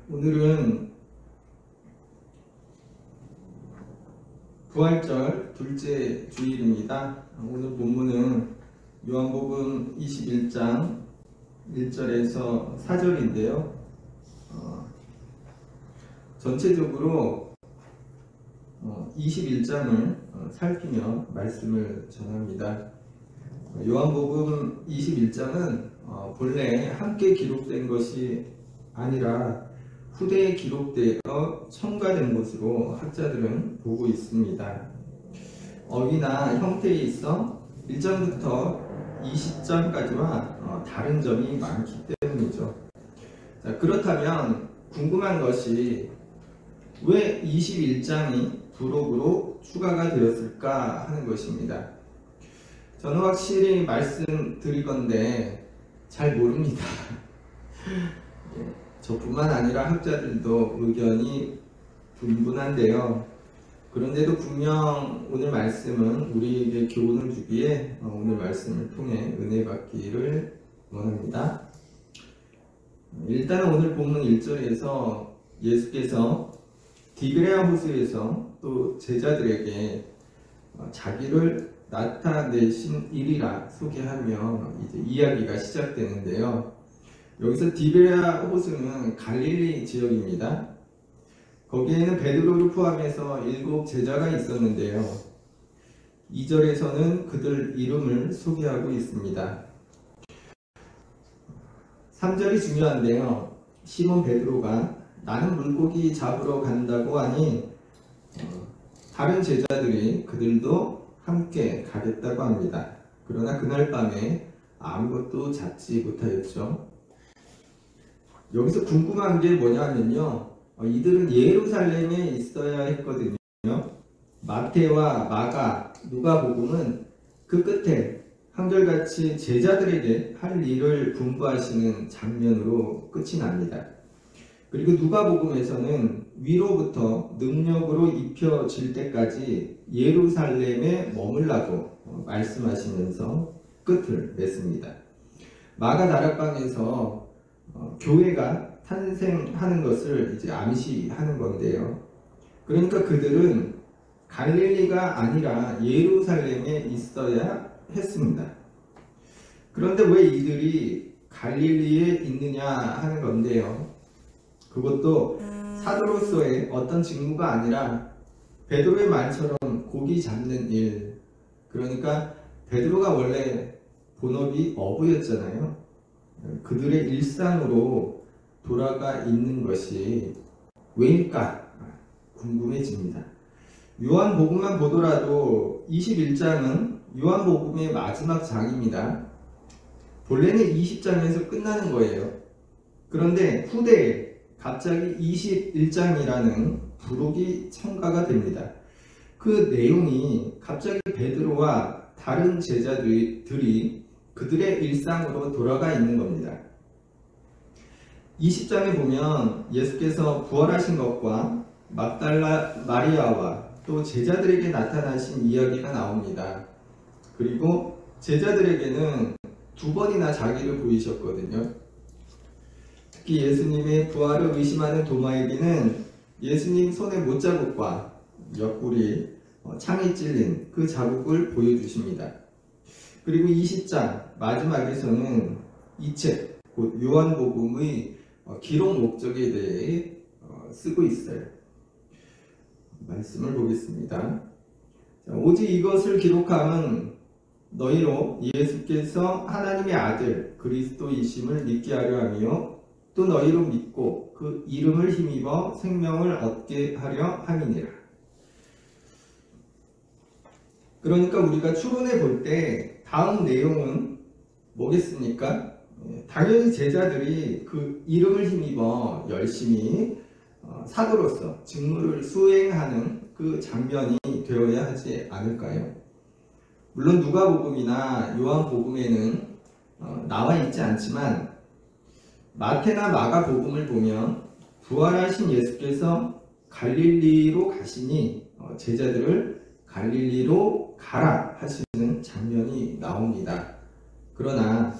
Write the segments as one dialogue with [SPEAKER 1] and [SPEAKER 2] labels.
[SPEAKER 1] 오늘은 부활절 둘째 주일입니다. 오늘 본문은 요한복음 21장 1절에서 4절인데요. 전체적으로 21장을 살피며 말씀을 전합니다. 요한복음 21장은 본래 함께 기록된 것이 아니라 후대에 기록되어 첨가된 것으로 학자들은 보고 있습니다. 어휘나 형태에 있어 1장부터 20장까지와 다른 점이 많기 때문이죠. 자, 그렇다면 궁금한 것이 왜 21장이 부록으로 추가가 되었을까 하는 것입니다. 저는 확실히 말씀드릴 건데 잘 모릅니다. 저뿐만 아니라 학자들도 의견이 분분한데요. 그런데도 분명 오늘 말씀은 우리에게 교훈을 주기에 오늘 말씀을 통해 은혜 받기를 원합니다. 일단 오늘 본문 1절에서 예수께서 디베랴 호수에서 또 제자들에게 자기를 나타내신 일이라 소개하며 이제 이야기가 시작되는데요. 여기서 디베랴 호수는 갈릴리 지역입니다. 거기에는 베드로를 포함해서 7 제자가 있었는데요. 2절에서는 그들 이름을 소개하고 있습니다. 3절이 중요한데요. 시몬 베드로가 나는 물고기 잡으러 간다고 하니 다른 제자들이 그들도 함께 가겠다고 합니다. 그러나 그날 밤에 아무것도 잡지 못하였죠. 여기서 궁금한 게 뭐냐면요. 이들은 예루살렘에 있어야 했거든요. 마태와 마가, 누가복음은 그 끝에 한결같이 제자들에게 할 일을 분부하시는 장면으로 끝이 납니다. 그리고 누가복음에서는 위로부터 능력으로 입혀질 때까지 예루살렘에 머물라고 말씀하시면서 끝을 맺습니다. 마가 다락방에서 교회가 탄생하는 것을 이제 암시하는 건데요. 그러니까 그들은 갈릴리가 아니라 예루살렘에 있어야 했습니다. 그런데 왜 이들이 갈릴리에 있느냐 하는 건데요. 그것도 사도로서의 어떤 직무가 아니라 베드로의 말처럼 고기 잡는 일. 그러니까 베드로가 원래 본업이 어부였잖아요. 그들의 일상으로 돌아가 있는 것이 왜일까 궁금해집니다. 요한복음만 보더라도 21장은 요한복음의 마지막 장입니다. 본래는 20장에서 끝나는 거예요. 그런데 후대에 갑자기 21장이라는 부록이 첨가가 됩니다. 그 내용이 갑자기 베드로와 다른 제자들이 그들의 일상으로 돌아가 있는 겁니다. 20장에 보면 예수께서 부활하신 것과 막달라 마리아와 또 제자들에게 나타나신 이야기가 나옵니다. 그리고 제자들에게는 2번이나 자기를 보이셨거든요. 특히 예수님의 부활을 의심하는 도마에게는 예수님 손의 못자국과 옆구리 창에 찔린 그 자국을 보여주십니다. 그리고 20장 마지막에서는 이 책, 곧 요한복음의 기록 목적에 대해 쓰고 있어요. 말씀을 보겠습니다. 오직 이것을 기록함은 너희로 예수께서 하나님의 아들 그리스도이심을 믿게 하려 하며 또 너희로 믿고 그 이름을 힘입어 생명을 얻게 하려 함이니라. 그러니까 우리가 추론해 볼 때 다음 내용은 뭐겠습니까? 당연히 제자들이 그 이름을 힘입어 열심히 사도로서 직무를 수행하는 그 장면이 되어야 하지 않을까요? 물론 누가복음이나 요한복음에는 나와 있지 않지만 마태나 마가복음을 보면 부활하신 예수께서 갈릴리로 가시니 제자들을 갈릴리로 가라 하시는 장면이 나옵니다. 그러나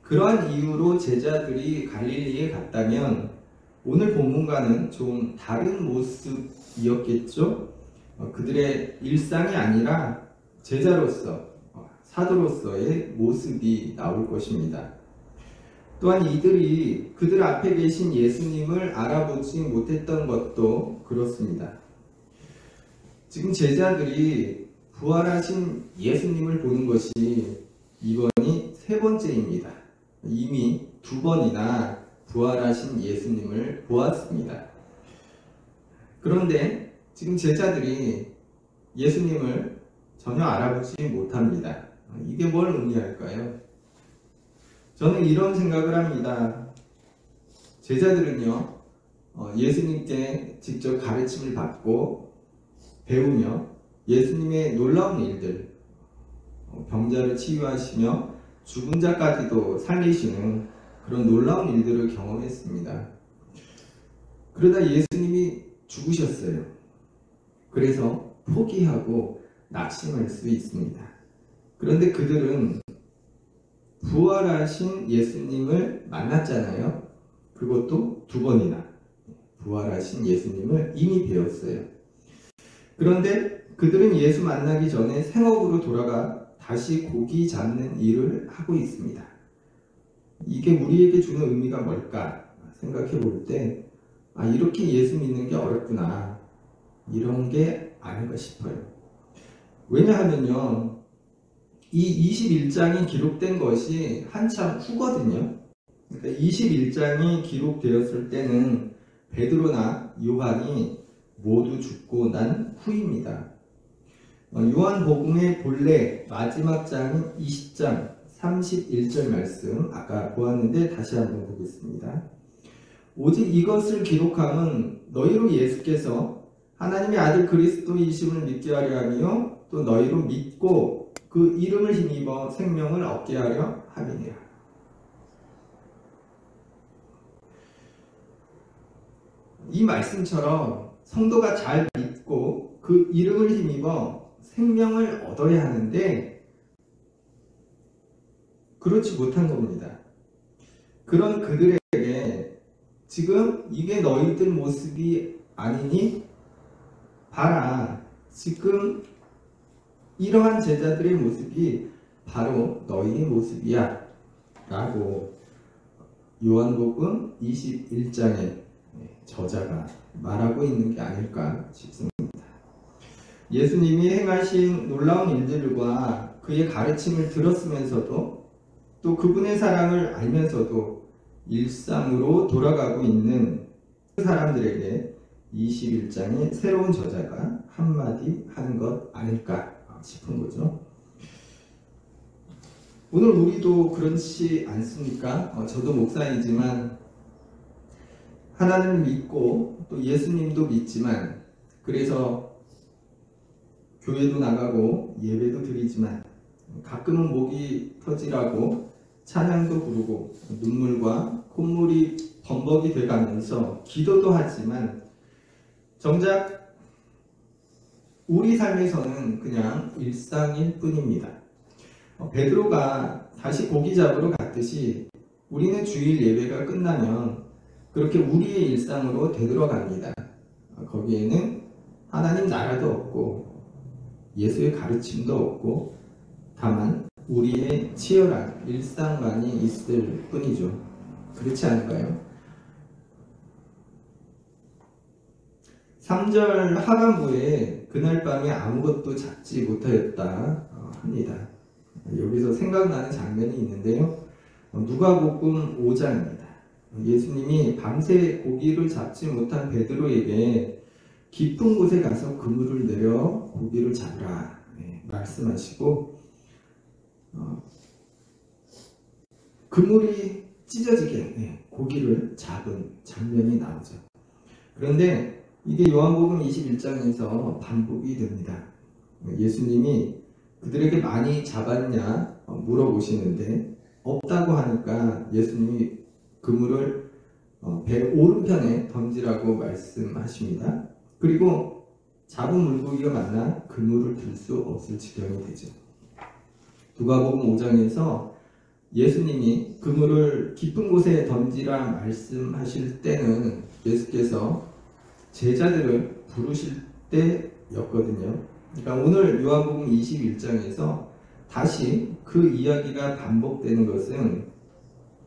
[SPEAKER 1] 그러한 이유로 제자들이 갈릴리에 갔다면 오늘 본문과는 좀 다른 모습이었겠죠. 그들의 일상이 아니라 제자로서, 사도로서의 모습이 나올 것입니다. 또한 이들이 그들 앞에 계신 예수님을 알아보지 못했던 것도 그렇습니다. 지금 제자들이 부활하신 예수님을 보는 것이 이번이 세 번째입니다. 이미 두 번이나 부활하신 예수님을 보았습니다. 그런데 지금 제자들이 예수님을 전혀 알아보지 못합니다. 이게 뭘 의미할까요? 저는 이런 생각을 합니다. 제자들은요, 예수님께 직접 가르침을 받고 배우며 예수님의 놀라운 일들, 병자를 치유하시며 죽은 자까지도 살리시는 그런 놀라운 일들을 경험했습니다. 그러다 예수님이 죽으셨어요. 그래서 포기하고 낙심할 수 있습니다. 그런데 그들은 부활하신 예수님을 만났잖아요. 그것도 두 번이나 부활하신 예수님을 이미 배웠어요. 그런데 그들은 예수 만나기 전에 생업으로 돌아가 다시 고기 잡는 일을 하고 있습니다. 이게 우리에게 주는 의미가 뭘까 생각해 볼 때, 이렇게 예수 믿는 게 어렵구나, 이런 게 아닌가 싶어요. 왜냐하면요, 이 21장이 기록된 것이 한참 후거든요. 그러니까 21장이 기록되었을 때는 베드로나 요한이 모두 죽고 난 후입니다. 요한복음의 본래 마지막 장인 20장 31절 말씀 아까 보았는데 다시 한번 보겠습니다. 오직 이것을 기록함은 너희로 예수께서 하나님의 아들 그리스도이심을 믿게 하려 하며 또 너희로 믿고 그 이름을 힘입어 생명을 얻게 하려 함이니라. 이 말씀처럼 성도가 잘 믿고 그 이름을 힘입어 생명을 얻어야 하는데 그렇지 못한 겁니다. 그런 그들에게 지금 이게 너희들 모습이 아니니 봐라, 지금 이러한 제자들의 모습이 바로 너희의 모습이야 라고 요한복음 21장의 저자가 말하고 있는 게 아닐까 싶습니다. 예수님이 행하신 놀라운 일들과 그의 가르침을 들었으면서도 또 그분의 사랑을 알면서도 일상으로 돌아가고 있는 사람들에게 21장의 새로운 저자가 한마디 하는 것 아닐까 싶은 거죠. 오늘 우리도 그렇지 않습니까? 저도 목사이지만 하나님을 믿고 또 예수님도 믿지만, 그래서 교회도 나가고 예배도 드리지만 가끔은 목이 터지라고 찬양도 부르고 눈물과 콧물이 범벅이 돼가면서 기도도 하지만 정작 우리 삶에서는 그냥 일상일 뿐입니다. 베드로가 다시 고기 잡으러 갔듯이 우리는 주일 예배가 끝나면 그렇게 우리의 일상으로 되돌아갑니다. 거기에는 하나님 나라도 없고 예수의 가르침도 없고 다만 우리의 치열한 일상만이 있을 뿐이죠. 그렇지 않을까요? 3절 하반부에 그날 밤에 아무것도 잡지 못하였다 합니다. 여기서 생각나는 장면이 있는데요. 누가복음 5장입니다. 예수님이 밤새 고기를 잡지 못한 베드로에게 깊은 곳에 가서 그물을 내려 고기를 잡으라 말씀하시고, 그물이 찢어지게 고기를 잡은 장면이 나오죠. 그런데 이게 요한복음 21장에서 반복이 됩니다. 예수님이 그들에게 많이 잡았냐 물어보시는데 없다고 하니까 예수님이 그물을 배 오른편에 던지라고 말씀하십니다. 그리고 잡은 물고기가 많아 그물을 들 수 없을 지경이 되죠. 누가복음 5장에서 예수님이 그물을 깊은 곳에 던지라 말씀하실 때는 예수께서 제자들을 부르실 때였거든요. 그러니까 오늘 요한복음 21장에서 다시 그 이야기가 반복되는 것은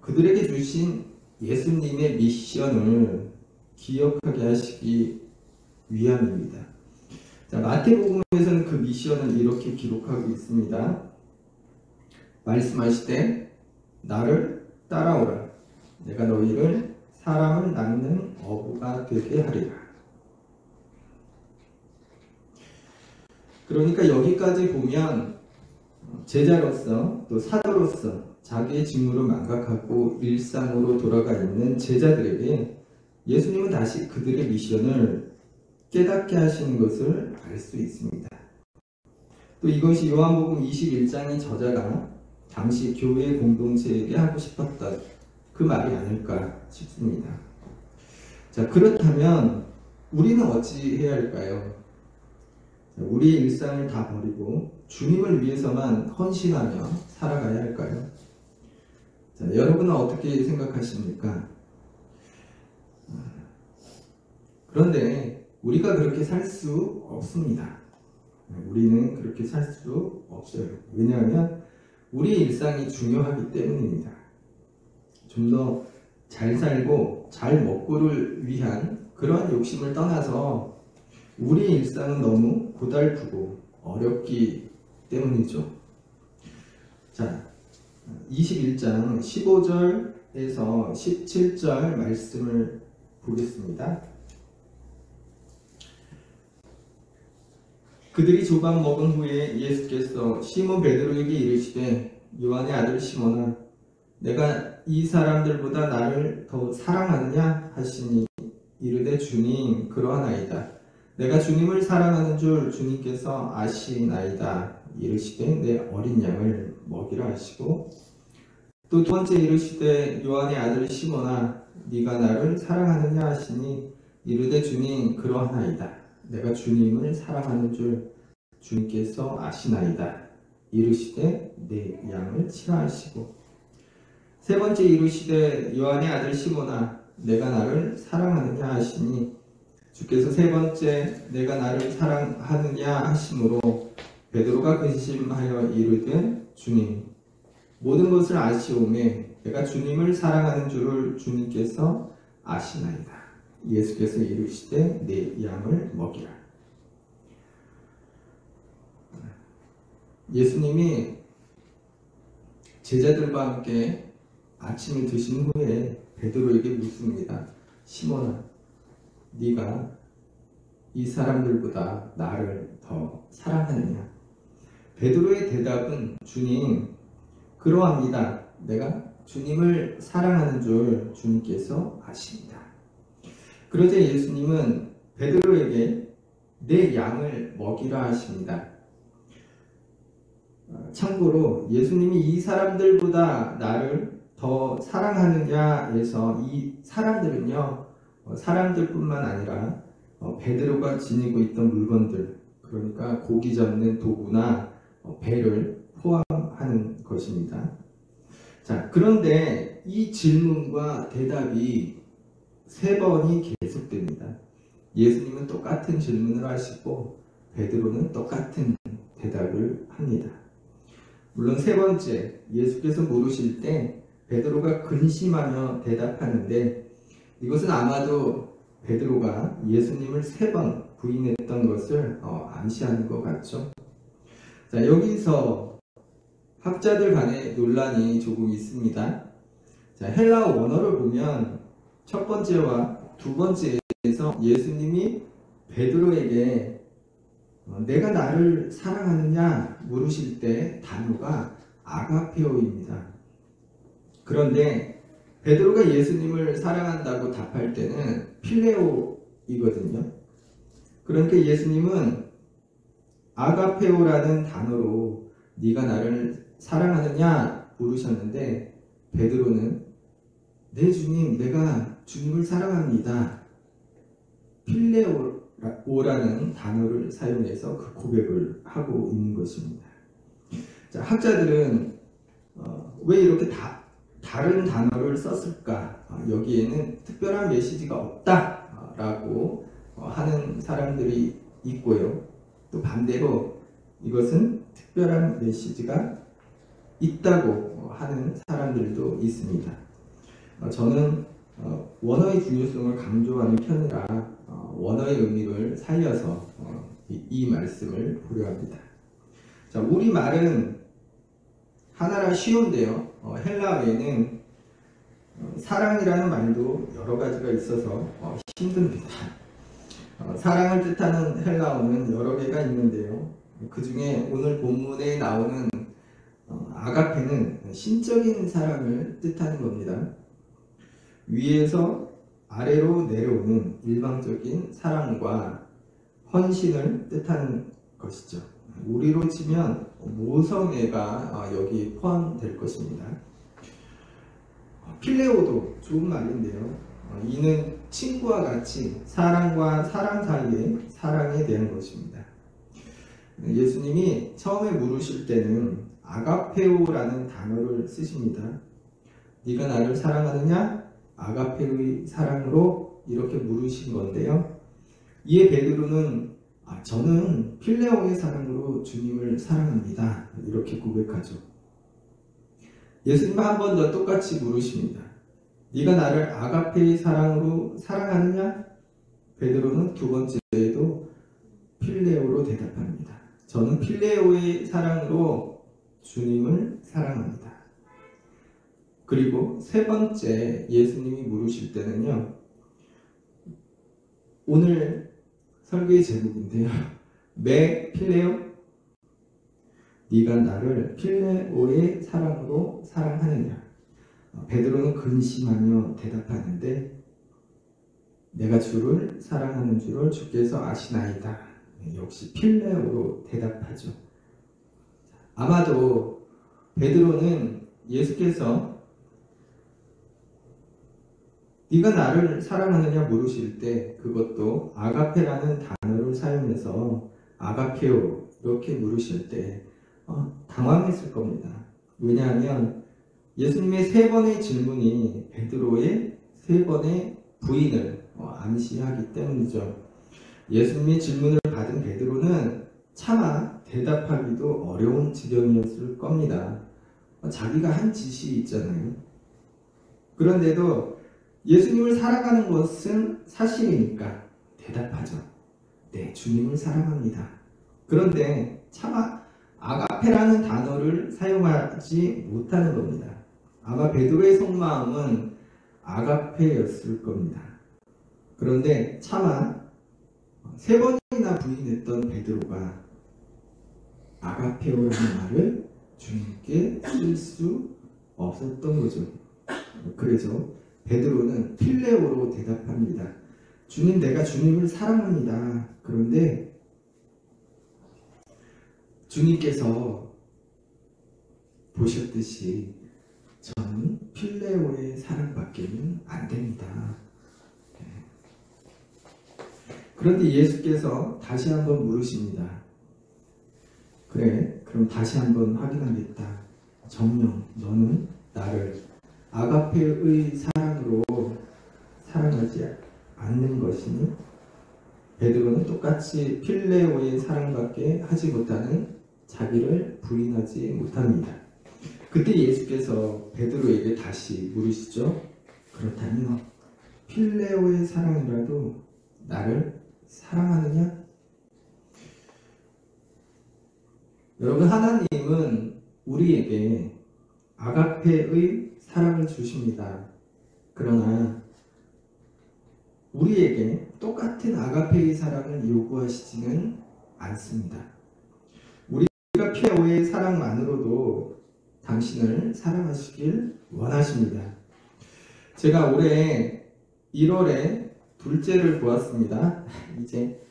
[SPEAKER 1] 그들에게 주신 예수님의 미션을 기억하게 하시기 위함입니다. 자, 마태복음에서는 그 미션을 이렇게 기록하고 있습니다. 말씀하시되 나를 따라오라. 내가 너희를 사람을 낳는 어부가 되게 하리라. 그러니까 여기까지 보면 제자로서 또 사도로서 자기의 직무를 망각하고 일상으로 돌아가 있는 제자들에게 예수님은 다시 그들의 미션을 깨닫게 하시는 것을 알 수 있습니다. 또 이것이 요한복음 21장의 저자가 당시 교회 공동체에게 하고 싶었던 그 말이 아닐까 싶습니다. 자, 그렇다면 우리는 어찌 해야 할까요? 우리의 일상을 다 버리고 주님을 위해서만 헌신하며 살아가야 할까요? 자, 여러분은 어떻게 생각하십니까? 그런데 우리가 그렇게 살 수 없습니다. 우리는 그렇게 살 수 없어요. 왜냐하면 우리의 일상이 중요하기 때문입니다. 좀 더 잘 살고 잘 먹고를 위한 그러한 욕심을 떠나서 우리의 일상은 너무 고달프고 어렵기 때문이죠. 자, 21장 15절에서 17절 말씀을 보겠습니다. 그들이 조각 먹은 후에 예수께서 시몬 베드로에게 이르시되 요한의 아들 시몬아 내가 이 사람들보다 나를 더 사랑하느냐 하시니 이르되 주님 그러하나이다. 내가 주님을 사랑하는 줄 주님께서 아시나이다. 이르시되 내 어린 양을 먹이라 하시고 또 두 번째 이르시되 요한의 아들 시몬아 네가 나를 사랑하느냐 하시니 이르되 주님 그러하나이다. 내가 주님을 사랑하는 줄 주님께서 아시나이다. 이르시되 내 양을 치라 하시고 세 번째 이르시되 요한의 아들 시몬아 내가 나를 사랑하느냐 하시니 주께서 세 번째 내가 나를 사랑하느냐 하심으로 베드로가 근심하여 이르되 주님 모든 것을 아시오매 내가 주님을 사랑하는 줄을 주님께서 아시나이다. 예수께서 이르시되 내 양을 먹이라. 예수님이 제자들과 함께 아침을 드신 후에 베드로에게 묻습니다. 시몬아 네가 이 사람들보다 나를 더 사랑하느냐? 베드로의 대답은 주님 그러합니다. 내가 주님을 사랑하는 줄 주님께서 아십니다. 그러자 예수님은 베드로에게 내 양을 먹이라 하십니다. 참고로 예수님이 이 사람들보다 나를 더 사랑하느냐에서 이 사람들은요 사람들뿐만 아니라 베드로가 지니고 있던 물건들 그러니까 고기 잡는 도구나 배를 포함하는 것입니다. 자, 그런데 이 질문과 대답이 세 번이 계속됩니다. 예수님은 똑같은 질문을 하시고 베드로는 똑같은 대답을 합니다. 물론 세 번째 예수께서 물으실 때 베드로가 근심하며 대답하는데 이것은 아마도 베드로가 예수님을 세 번 부인했던 것을 암시하는 것 같죠. 자, 여기서 학자들 간의 논란이 조금 있습니다. 자, 헬라어 원어를 보면 첫 번째와 두 번째에서 예수님이 베드로에게 내가 나를 사랑하느냐 물으실 때 단어가 아가페오입니다. 그런데 베드로가 예수님을 사랑한다고 답할 때는 필레오이거든요. 그러니까 예수님은 아가페오라는 단어로 네가 나를 사랑하느냐 물으셨는데 베드로는 네 주님 내가 주님을 사랑합니다. 필레오라는 단어를 사용해서 그 고백을 하고 있는 것입니다. 자, 학자들은 왜 이렇게 다른 단어를 썼을까? 여기에는 특별한 메시지가 없다라고 하는 사람들이 있고요. 또 반대로 이것은 특별한 메시지가 있다고 하는 사람들도 있습니다. 저는 원어의 중요성을 강조하는 편이라 원어의 의미를 살려서 이 말씀을 고려합니다. 자, 우리말은 하나라 쉬운데요. 헬라어에는 사랑이라는 말도 여러 가지가 있어서 힘듭니다. 사랑을 뜻하는 헬라어는 여러 개가 있는데요. 그 중에 오늘 본문에 나오는 아가페는 신적인 사랑을 뜻하는 겁니다. 위에서 아래로 내려오는 일방적인 사랑과 헌신을 뜻하는 것이죠. 우리로 치면 모성애가 여기 포함될 것입니다. 필레오도 좋은 말인데요. 이는 친구와 같이 사랑과 사랑 사이의 사랑에 대한 것입니다. 예수님이 처음에 물으실 때는 아가페오라는 단어를 쓰십니다. 네가 나를 사랑하느냐? 아가페오의 사랑으로 이렇게 물으신 건데요. 이에 베드로는 저는 필레오의 사랑으로 주님을 사랑합니다. 이렇게 고백하죠. 예수님은 한 번 더 똑같이 물으십니다. 네가 나를 아가페의 사랑으로 사랑하느냐? 베드로는 두 번째에도 필레오로 대답합니다. 저는 필레오의 사랑으로 주님을 사랑합니다. 그리고 세 번째 예수님이 물으실 때는요. 오늘 설교의 제목인데요. 메 필레오? 네가 나를 필레오의 사랑으로 사랑하느냐? 베드로는 근심하며 대답하는데 내가 주를 사랑하는 줄을 주께서 아시나이다. 역시 필레오로 대답하죠. 아마도 베드로는 예수께서 네가 나를 사랑하느냐 물으실 때 그것도 아가페라는 단어를 사용해서 아가페오 이렇게 물으실 때 당황했을 겁니다. 왜냐하면 예수님의 세 번의 질문이 베드로의 세 번의 부인을 암시하기 때문이죠. 예수님의 질문을 받은 베드로는 차마 대답하기도 어려운 지경이었을 겁니다. 자기가 한 짓이 있잖아요. 그런데도 예수님을 사랑하는 것은 사실이니까 대답하죠. 네, 주님을 사랑합니다. 그런데 차마 아가페라는 단어를 사용하지 못하는 겁니다. 아마 베드로의 속마음은 아가페였을 겁니다. 그런데 차마 세 번이나 부인했던 베드로가 아가페오라는 말을 주님께 쓸 수 없었던 거죠. 그래서 베드로는 필레오로 대답합니다. 주님, 내가 주님을 사랑합니다. 그런데 주님께서 보셨듯이 저는 필레오의 사랑밖에는 안 됩니다. 그런데 예수께서 다시 한번 물으십니다. 그래, 그럼 다시 한번 확인하겠다. 정녕, 너는 나를 아가페의 사랑으로 사랑하지 않는 것이니? 베드로는 똑같이 필레오의 사랑밖에 하지 못하는 자기를 부인하지 못합니다. 그때 예수께서 베드로에게 다시 물으시죠. 그렇다면 필레오의 사랑이라도 나를 사랑하느냐? 여러분, 하나님은 우리에게 아가페의 사랑을 주십니다. 그러나 우리에게 똑같은 아가페의 사랑을 요구하시지는 않습니다. 우리가 필레오의 사랑만으로도 당신을 사랑하시길 원하십니다. 제가 올해 1월에 둘째를 보았습니다. 이제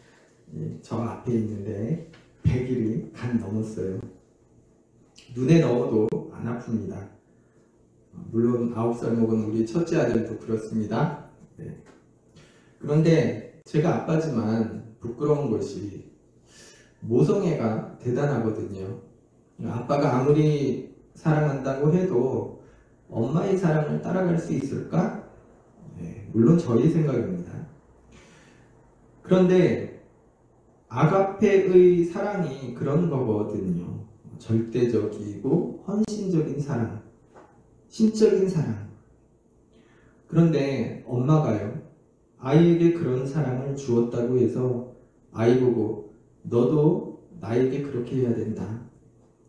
[SPEAKER 1] 저 앞에 있는데 100일이 간 넘었어요. 눈에 넣어도 안 아픕니다. 물론 9살 먹은 우리 첫째 아들도 그렇습니다. 네. 그런데 제가 아빠지만 부끄러운 것이 모성애가 대단하거든요. 아빠가 아무리 사랑한다고 해도 엄마의 사랑을 따라갈 수 있을까? 네, 물론 저희 생각입니다. 그런데 아가페의 사랑이 그런 거거든요. 절대적이고 헌신적인 사랑, 신적인 사랑. 그런데 엄마가요, 아이에게 그런 사랑을 주었다고 해서 아이 보고 너도 나에게 그렇게 해야 된다,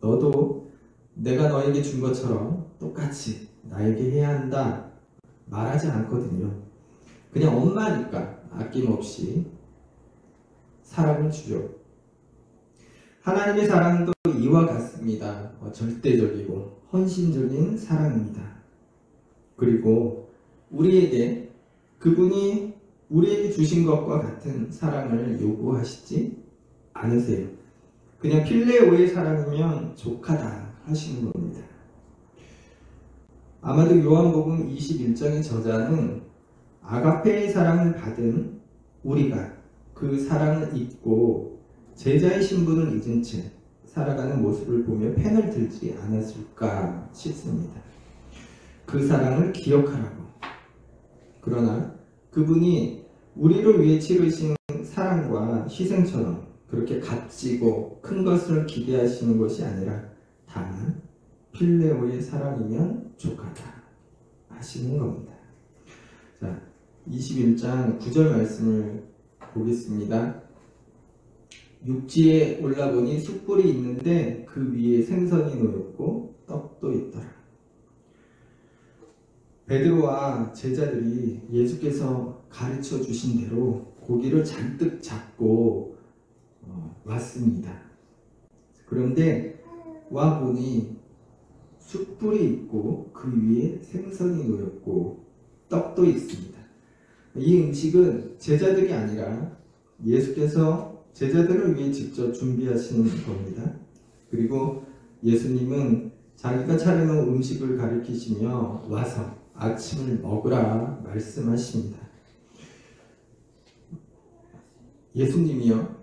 [SPEAKER 1] 너도 내가 너에게 준 것처럼 똑같이 나에게 해야 한다 말하지 않거든요. 그냥 엄마니까 아낌없이 사랑을 주죠. 하나님의 사랑도 이와 같습니다. 절대적이고 헌신적인 사랑입니다. 그리고 우리에게 그분이 우리에게 주신 것과 같은 사랑을 요구하시지 않으세요. 그냥 필레오의 사랑이면 족하다 하시는 겁니다. 아마도 요한복음 21장의 저자는 아가페의 사랑을 받은 우리가 그 사랑을 잊고 제자의 신분을 잊은 채 살아가는 모습을 보며 펜을 들지 않았을까 싶습니다. 그 사랑을 기억하라고. 그러나 그분이 우리를 위해 치르신 사랑과 희생처럼 그렇게 값지고 큰 것을 기대하시는 것이 아니라 다만 필레오의 사랑이면 족하다 하시는 겁니다. 자, 21장 9절 말씀을 보겠습니다. 육지에 올라보니 숯불이 있는데 그 위에 생선이 놓였고 떡도 있더라. 베드로와 제자들이 예수께서 가르쳐 주신 대로 고기를 잔뜩 잡고 왔습니다. 그런데 와 보니 숯불이 있고 그 위에 생선이 놓였고 떡도 있습니다. 이 음식은 제자들이 아니라 예수께서 제자들을 위해 직접 준비하시는 겁니다. 그리고 예수님은 자기가 차려놓은 음식을 가리키시며 와서 아침을 먹으라 말씀하십니다. 예수님이요,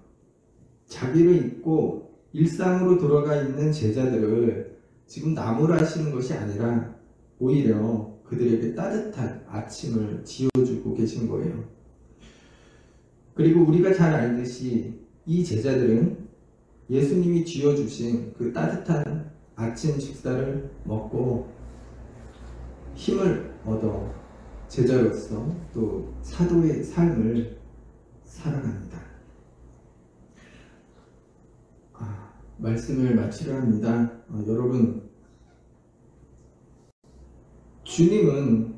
[SPEAKER 1] 자기를 잊고 일상으로 돌아가 있는 제자들을 지금 나무라시는 것이 아니라 오히려 그들에게 따뜻한 아침을 지어주고 계신 거예요. 그리고 우리가 잘 알듯이 이 제자들은 예수님이 지어주신 그 따뜻한 아침 식사를 먹고 힘을 얻어 제자로서 또 사도의 삶을 살아갑니다. 말씀을 마치려 합니다. 여러분, 주님은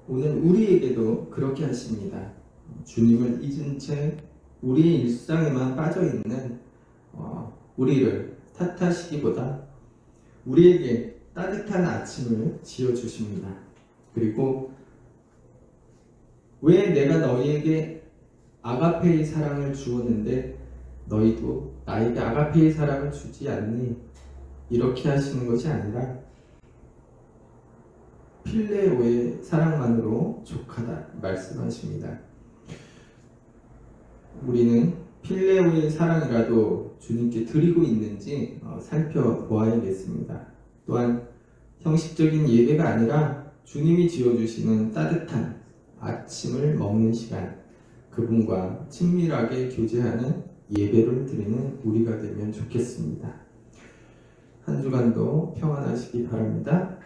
[SPEAKER 1] 오늘 우리에게도 그렇게 하십니다. 주님을 잊은 채 우리의 일상에만 빠져있는 우리를 탓하시기보다 우리에게 따뜻한 아침을 지어주십니다. 그리고 왜 내가 너희에게 아가페의 사랑을 주었는데 너희도 나에게 아가페의 사랑을 주지 않니? 이렇게 하시는 것이 아니라 필레오의 사랑만으로 족하다 말씀하십니다. 우리는 필레오의 사랑이라도 주님께 드리고 있는지 살펴보아야겠습니다. 또한 형식적인 예배가 아니라 주님이 지어주시는 따뜻한 아침을 먹는 시간, 그분과 친밀하게 교제하는 예배를 드리는 우리가 되면 좋겠습니다. 한 주간도 평안하시기 바랍니다.